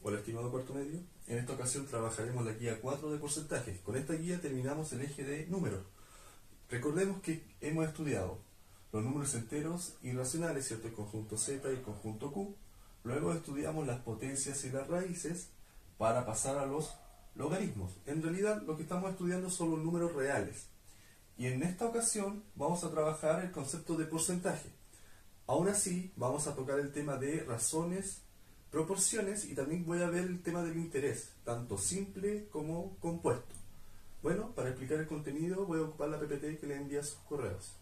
Hola estimado cuarto medio, en esta ocasión trabajaremos la guía 4 de porcentajes. Con esta guía terminamos el eje de números. Recordemos que hemos estudiado los números enteros irracionales, ¿cierto? El conjunto Z y el conjunto Q. Luego estudiamos las potencias y las raíces para pasar a los logaritmos. En realidad lo que estamos estudiando son los números reales. Y en esta ocasión vamos a trabajar el concepto de porcentaje. Aún así vamos a tocar el tema de razones, proporciones y también voy a ver el tema del interés, tanto simple como compuesto. Bueno, para explicar el contenido voy a ocupar la PPT que le envía sus correos.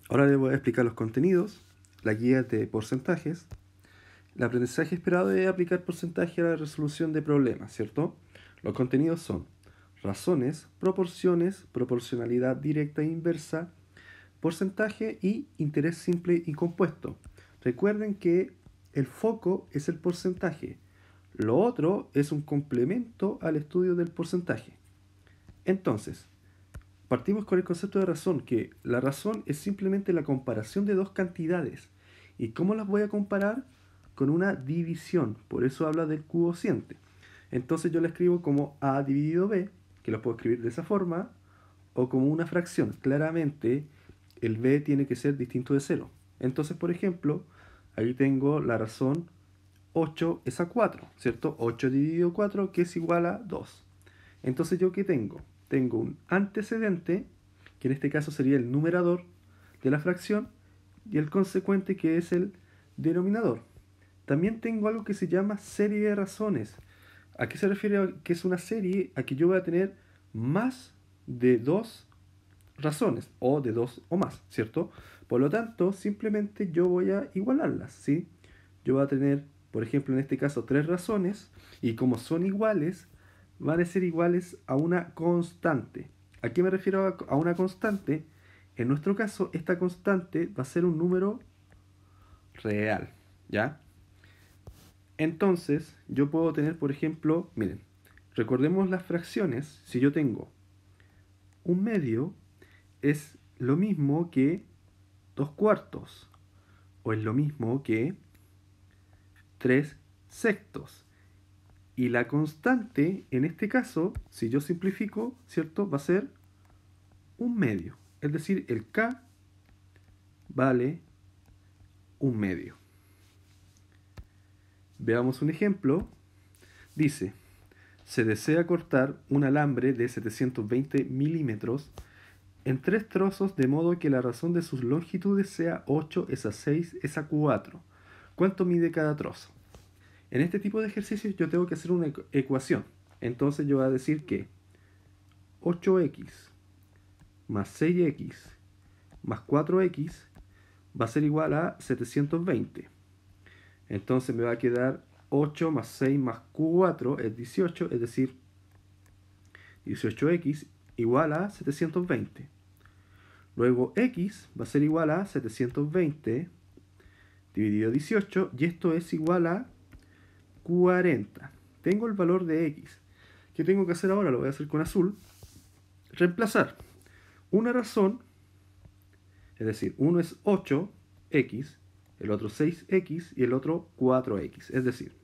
Ahora les voy a explicar los contenidos, la guía de porcentajes. El aprendizaje esperado es aplicar porcentaje a la resolución de problemas, ¿cierto? Los contenidos son razones, proporciones, proporcionalidad directa e inversa, porcentaje y interés simple y compuesto. Recuerden que el foco es el porcentaje. Lo otro es un complemento al estudio del porcentaje. Entonces, partimos con el concepto de razón, que la razón es simplemente la comparación de dos cantidades. ¿Y cómo las voy a comparar? Con una división. Por eso habla del cociente. Entonces yo la escribo como A dividido B, que lo puedo escribir de esa forma, o como una fracción. Claramente el B tiene que ser distinto de 0. Entonces, por ejemplo, ahí tengo la razón 8 es a 4, ¿cierto? 8 dividido 4, que es igual a 2. Entonces, ¿yo qué tengo? Tengo un antecedente, que en este caso sería el numerador de la fracción, y el consecuente, que es el denominador. También tengo algo que se llama serie de razones. ¿A qué se refiere a que es una serie? A que yo voy a tener más de dos razones, o de dos o más, ¿cierto? Por lo tanto, simplemente yo voy a igualarlas, ¿sí? Yo voy a tener, por ejemplo, en este caso, tres razones, y como son iguales, van a ser iguales a una constante. ¿A qué me refiero a una constante? En nuestro caso, esta constante va a ser un número real, ¿ya? Entonces, yo puedo tener, por ejemplo, miren, recordemos las fracciones. Si yo tengo un medio, es lo mismo que 2/4, o es lo mismo que 3/6. Y la constante, en este caso, si yo simplifico, ¿cierto? Va a ser un medio. Es decir, el K vale un medio. Veamos un ejemplo. Dice, se desea cortar un alambre de 720 milímetros en 3 trozos, de modo que la razón de sus longitudes sea 8 es a 6 es a 4. ¿Cuánto mide cada trozo? En este tipo de ejercicios yo tengo que hacer una ecuación. Entonces yo voy a decir que 8x más 6x más 4x va a ser igual a 720. Entonces me va a quedar 8 más 6 más 4 es 18, es decir, 18x igual a 720. Luego x va a ser igual a 720 dividido 18, y esto es igual a 40. Tengo el valor de x. ¿Qué tengo que hacer ahora? Lo voy a hacer con azul. Reemplazar una razón, es decir, uno es 8x, el otro 6x y el otro 4x. Es decir,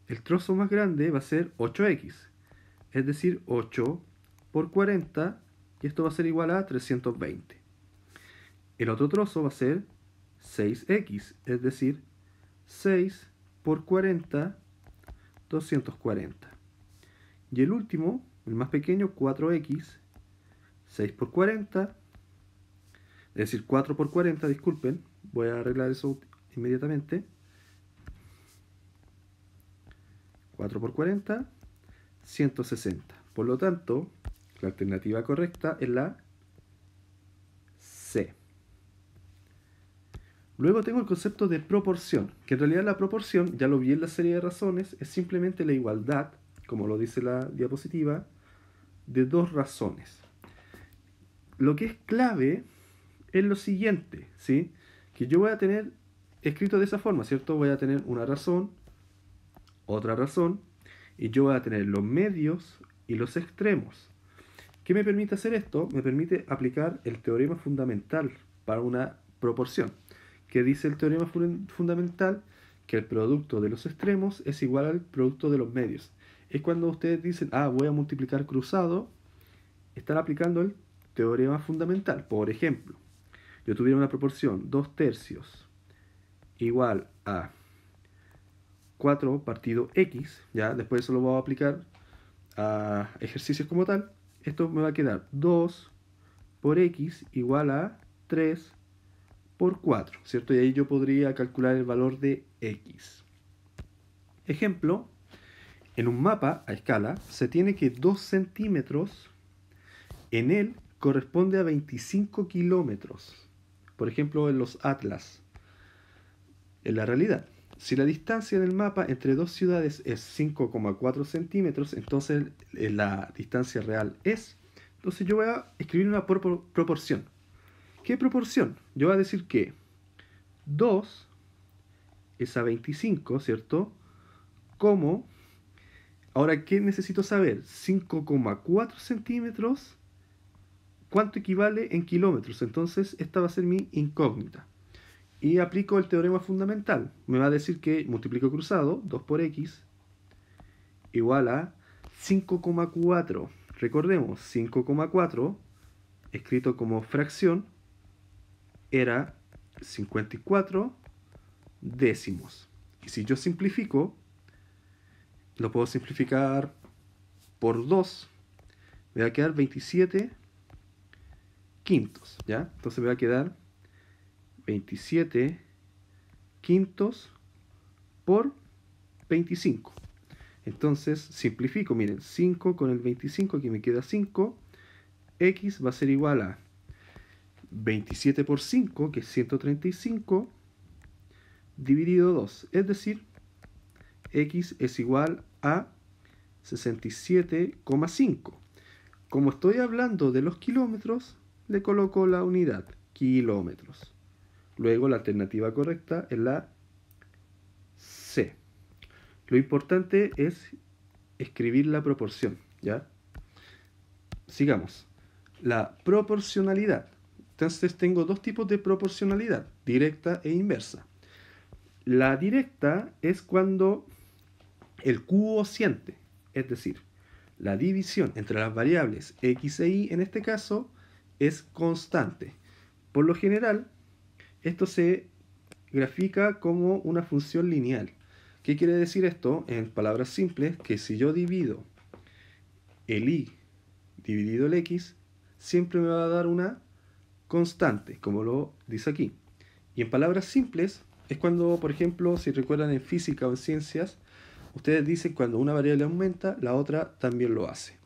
el trozo más grande va a ser 8x, es decir, 8 por 40, y esto va a ser igual a 320. El otro trozo va a ser 6x, es decir, 6 por 40, 240. Y el último, el más pequeño, 4x, 6 por 40, es decir, 4 por 40, disculpen, voy a arreglar eso inmediatamente. 4 por 40, 160. Por lo tanto, la alternativa correcta es la C. Luego tengo el concepto de proporción, que en realidad la proporción, ya lo vi en la serie de razones, es simplemente la igualdad, como lo dice la diapositiva, de dos razones. Lo que es clave es lo siguiente, ¿sí? Que yo voy a tener escrito de esa forma, ¿cierto? Voy a tener una razón, otra razón, y yo voy a tener los medios y los extremos. ¿Qué me permite hacer esto? Me permite aplicar el teorema fundamental para una proporción. ¿Qué dice el teorema fundamental? que el producto de los extremos es igual al producto de los medios. Es cuando ustedes dicen, voy a multiplicar cruzado, están aplicando el teorema fundamental. Por ejemplo, yo tuviera una proporción 2/3 igual a 4 partido x, ya después eso lo voy a aplicar a ejercicios como tal. Esto me va a quedar 2 por x igual a 3 por 4, ¿cierto? Y ahí yo podría calcular el valor de x. Ejemplo, en un mapa a escala se tiene que 2 centímetros en él corresponde a 25 kilómetros. Por ejemplo, en los atlas. En la realidad, si la distancia del mapa entre dos ciudades es 5,4 centímetros, entonces la distancia real es... Entonces yo voy a escribir una proporción. ¿Qué proporción? Yo voy a decir que 2 es a 25, ¿cierto? Como... Ahora, ¿qué necesito saber? 5,4 centímetros, ¿cuánto equivale en kilómetros? Entonces, esta va a ser mi incógnita. Y aplico el teorema fundamental. Me va a decir que multiplico cruzado, 2 por x, igual a 5,4. Recordemos, 5,4, escrito como fracción, era 54 décimos. Y si yo simplifico, lo puedo simplificar por 2, me va a quedar 27 quintos, ¿ya? Entonces me va a quedar 27 quintos por 25. Entonces simplifico, miren, 5 con el 25, aquí me queda 5. X va a ser igual a 27 por 5, que es 135, dividido 2. Es decir, X es igual a 67,5. Como estoy hablando de los kilómetros, le coloco la unidad, kilómetros. Luego la alternativa correcta es la C. Lo importante es escribir la proporción, ¿ya? Sigamos. La proporcionalidad. Entonces tengo dos tipos de proporcionalidad, directa e inversa. La directa es cuando el cociente, es decir, la división entre las variables x e y, en este caso, es constante. Por lo general, esto se grafica como una función lineal. ¿Qué quiere decir esto? En palabras simples, que si yo divido el y dividido el x, siempre me va a dar una constante, como lo dice aquí. Y en palabras simples, es cuando, por ejemplo, si recuerdan en física o en ciencias, ustedes dicen cuando una variable aumenta, la otra también lo hace.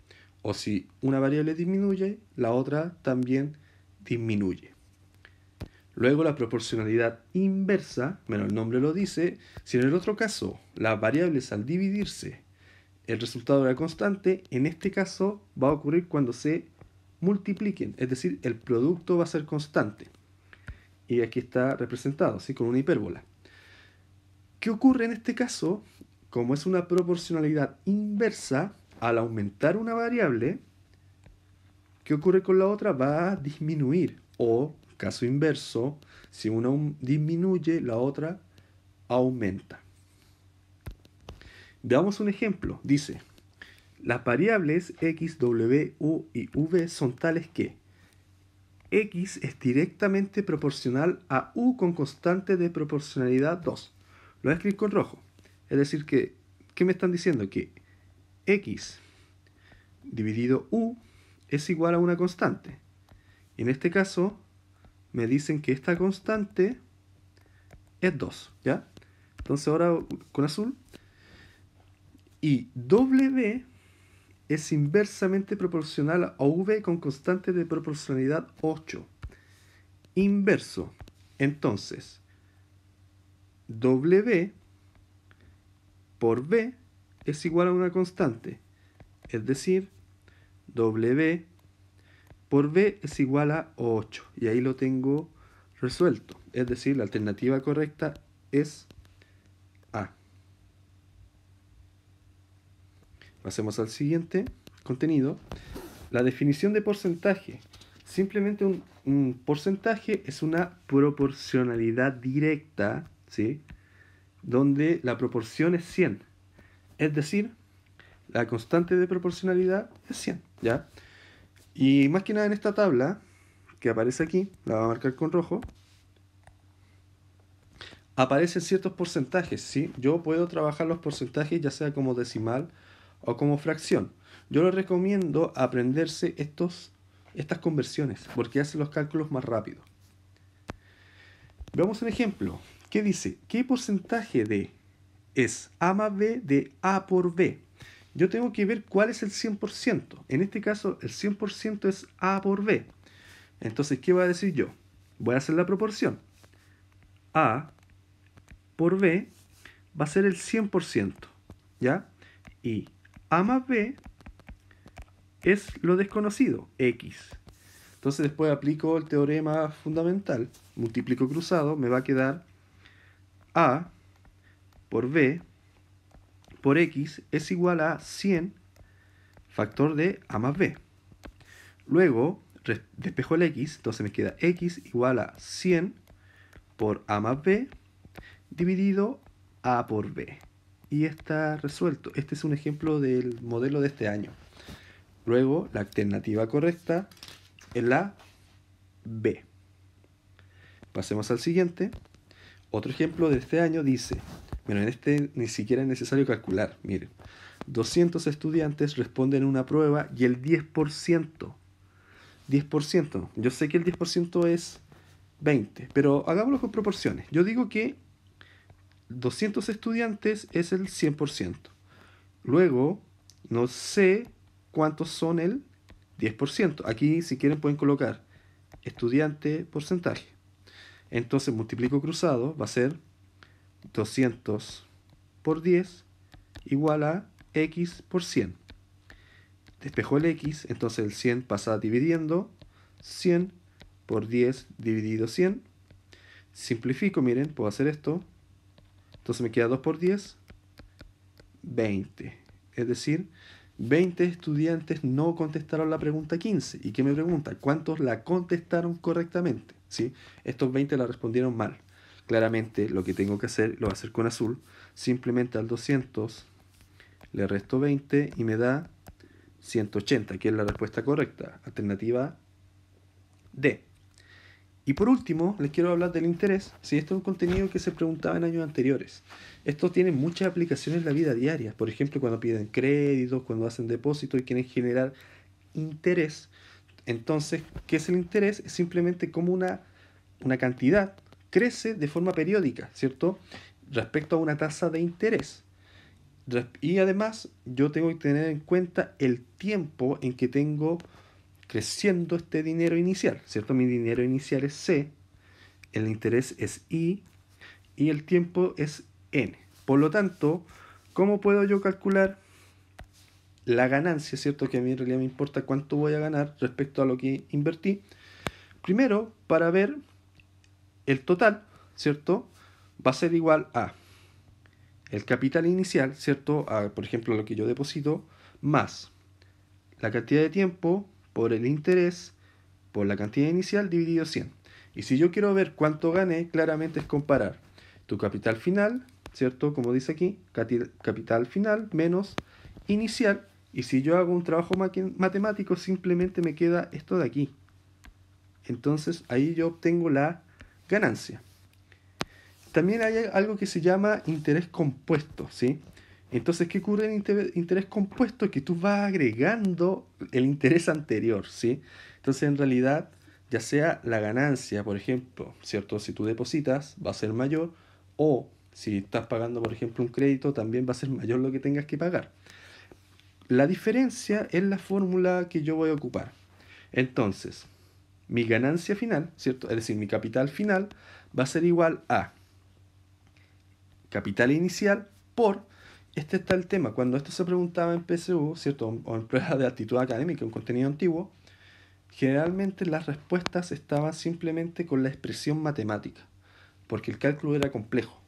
O si una variable disminuye, la otra también disminuye. Luego la proporcionalidad inversa, bueno, el nombre lo dice, si en el otro caso las variables al dividirse el resultado era constante, en este caso va a ocurrir cuando se multipliquen, es decir, el producto va a ser constante. Y aquí está representado, ¿sí? Con una hipérbola. ¿Qué ocurre en este caso? Como es una proporcionalidad inversa, al aumentar una variable, ¿qué ocurre con la otra? Va a disminuir. O, caso inverso, si una disminuye, la otra aumenta. Veamos un ejemplo. Dice, las variables x, w, u y v son tales que x es directamente proporcional a u con constante de proporcionalidad 2. Lo voy a escribir con rojo. Es decir, que, ¿qué me están diciendo? Que x dividido u es igual a una constante. Y en este caso, me dicen que esta constante es 2, ¿ya? Entonces ahora con azul. Y w es inversamente proporcional a v con constante de proporcionalidad 8. Inverso. Entonces, w por v es igual a una constante. Es decir, w por v es igual a 8. Y ahí lo tengo resuelto. Es decir, la alternativa correcta es A. Pasemos al siguiente contenido. La definición de porcentaje. Simplemente un porcentaje es una proporcionalidad directa, ¿sí? donde la proporción es 100. Es decir, la constante de proporcionalidad es 100, ¿ya? Y más que nada en esta tabla, que aparece aquí, la voy a marcar con rojo, aparecen ciertos porcentajes, ¿sí? Yo puedo trabajar los porcentajes ya sea como decimal o como fracción. Yo les recomiendo aprenderse estas conversiones, porque hacen los cálculos más rápido. Veamos un ejemplo. ¿Qué dice? ¿Qué porcentaje de es A más B de A por B? Yo tengo que ver cuál es el 100%. En este caso, el 100% es A por B. Entonces, ¿qué voy a decir yo? Voy a hacer la proporción. A por B va a ser el 100%, ¿ya? Y A más B es lo desconocido, X. Entonces después aplico el teorema fundamental, multiplico cruzado, me va a quedar A por B por X es igual a 100 factor de A más B. Luego despejo el X, entonces me queda X igual a 100 por A más B dividido A por B. Y está resuelto. Este es un ejemplo del modelo de este año. Luego, la alternativa correcta es la B. Pasemos al siguiente. Otro ejemplo de este año dice, bueno, en este ni siquiera es necesario calcular. Miren, 200 estudiantes responden una prueba y el 10%. 10%. Yo sé que el 10% es 20, pero hagámoslo con proporciones. Yo digo que 200 estudiantes es el 100%. Luego, no sé cuántos son el 10%. Aquí, si quieren, pueden colocar estudiante porcentaje. Entonces, multiplico cruzado, va a ser 200 por 10 igual a X por 100. Despejo el X, entonces el 100 pasa dividiendo. 100 por 10 dividido 100. Simplifico, miren, puedo hacer esto. Entonces me queda 2 por 10, 20. Es decir, 20 estudiantes no contestaron la pregunta 15. ¿Y qué me pregunta? ¿Cuántos la contestaron correctamente? ¿Sí? Estos 20 la respondieron mal. Claramente lo que tengo que hacer, lo voy a hacer con azul. Simplemente al 200 le resto 20 y me da 180, que es la respuesta correcta. Alternativa D. Y por último, les quiero hablar del interés. Si esto es un contenido que se preguntaba en años anteriores. Esto tiene muchas aplicaciones en la vida diaria. Por ejemplo, cuando piden créditos, cuando hacen depósitos y quieren generar interés. Entonces, ¿qué es el interés? Es simplemente como una cantidad crece de forma periódica, ¿cierto? Respecto a una tasa de interés. Y además, yo tengo que tener en cuenta el tiempo en que tengo creciendo este dinero inicial, ¿cierto? Mi dinero inicial es C, el interés es I y el tiempo es N. Por lo tanto, ¿cómo puedo yo calcular la ganancia, ¿cierto? Que a mí en realidad me importa cuánto voy a ganar respecto a lo que invertí. Primero, para ver el total, ¿cierto? Va a ser igual a el capital inicial, ¿cierto? Por ejemplo, lo que yo deposito, más la cantidad de tiempo por el interés por la cantidad inicial dividido 100. Y si yo quiero ver cuánto gané, claramente es comparar tu capital final, ¿cierto? Como dice aquí, capital final menos inicial. Y si yo hago un trabajo matemático, simplemente me queda esto de aquí. Entonces ahí yo obtengo la ganancia. También hay algo que se llama interés compuesto, ¿sí? Entonces, ¿qué ocurre en interés compuesto? Que tú vas agregando el interés anterior, ¿sí? Entonces, en realidad, ya sea la ganancia, por ejemplo, ¿cierto? Si tú depositas, va a ser mayor, o si estás pagando, por ejemplo, un crédito, también va a ser mayor lo que tengas que pagar. La diferencia es la fórmula que yo voy a ocupar. Entonces, mi ganancia final, ¿cierto? Es decir, mi capital final va a ser igual a capital inicial por... Este está el tema. Cuando esto se preguntaba en PSU, ¿cierto? O en pruebas de actitud académica, un contenido antiguo, generalmente las respuestas estaban simplemente con la expresión matemática, porque el cálculo era complejo.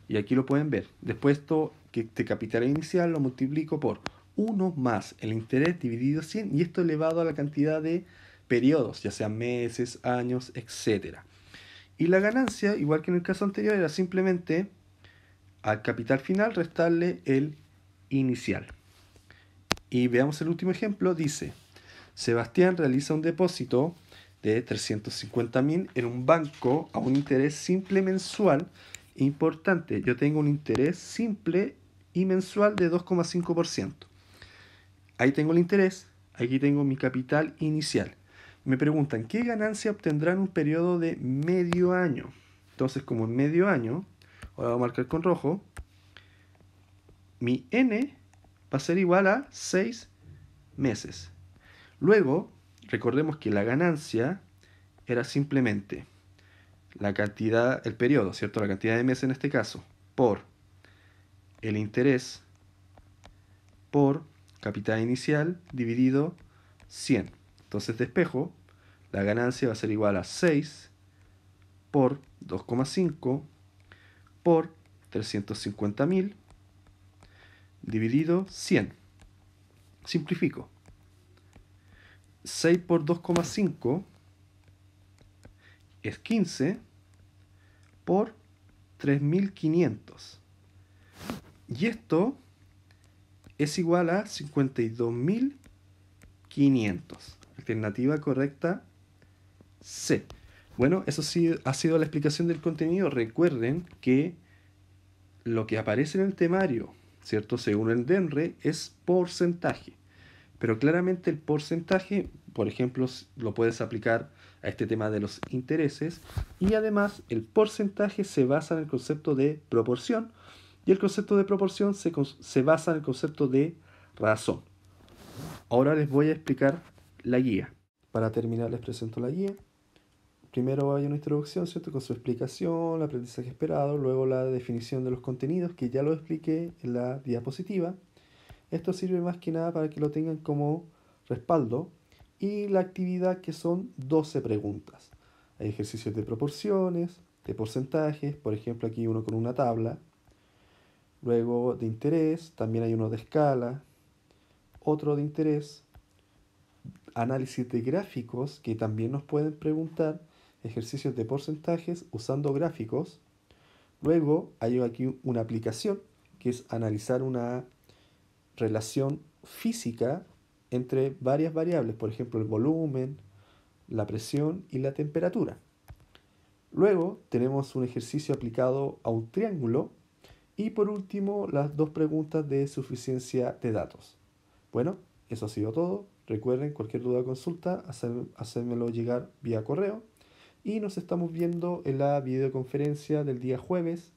Y aquí lo pueden ver. Después esto, que este capital inicial lo multiplico por 1 más el interés dividido 100, y esto elevado a la cantidad de periodos, ya sean meses, años, etc. Y la ganancia, igual que en el caso anterior, era simplemente al capital final restarle el inicial. Y veamos el último ejemplo. Dice, Sebastián realiza un depósito de 350.000 en un banco a un interés simple mensual. Importante, yo tengo un interés simple y mensual de 2,5%. Ahí tengo el interés, aquí tengo mi capital inicial. Me preguntan, ¿qué ganancia obtendrá en un periodo de medio año? Entonces, como en medio año, ahora voy a marcar con rojo, mi N va a ser igual a 6 meses. Luego, recordemos que la ganancia era simplemente la cantidad, el periodo, ¿cierto? La cantidad de meses en este caso, por el interés por capital inicial dividido 100. Entonces despejo, la ganancia va a ser igual a 6 por 2,5 por 350.000 dividido 100. Simplifico. 6 por 2,5 es 15 por 3.500. Y esto es igual a 52.500. Alternativa correcta C. Bueno, eso sí ha sido la explicación del contenido. Recuerden que lo que aparece en el temario, ¿cierto? Según el DENRE, es porcentaje. Pero claramente el porcentaje, por ejemplo, lo puedes aplicar a este tema de los intereses. Y además, el porcentaje se basa en el concepto de proporción. Y el concepto de proporción se basa en el concepto de razón. Ahora les voy a explicar la guía. Para terminar, les presento la guía. Primero hay una introducción, ¿cierto? Con su explicación, el aprendizaje esperado, luego la definición de los contenidos, que ya lo expliqué en la diapositiva. Esto sirve más que nada para que lo tengan como respaldo. Y la actividad, que son 12 preguntas. Hay ejercicios de proporciones, de porcentajes, por ejemplo aquí uno con una tabla. Luego de interés, también hay uno de escala, otro de interés, análisis de gráficos, que también nos pueden preguntar, ejercicios de porcentajes usando gráficos. Luego hay aquí una aplicación, que es analizar una relación física entre varias variables, por ejemplo el volumen, la presión y la temperatura. Luego tenemos un ejercicio aplicado a un triángulo. Y por último, las dos preguntas de suficiencia de datos. Bueno, eso ha sido todo. Recuerden, cualquier duda o consulta, hacérmelo llegar vía correo. Y nos estamos viendo en la videoconferencia del día jueves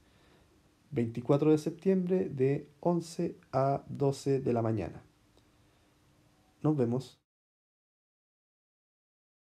24 de septiembre de 11 a 12 de la mañana. Nos vemos.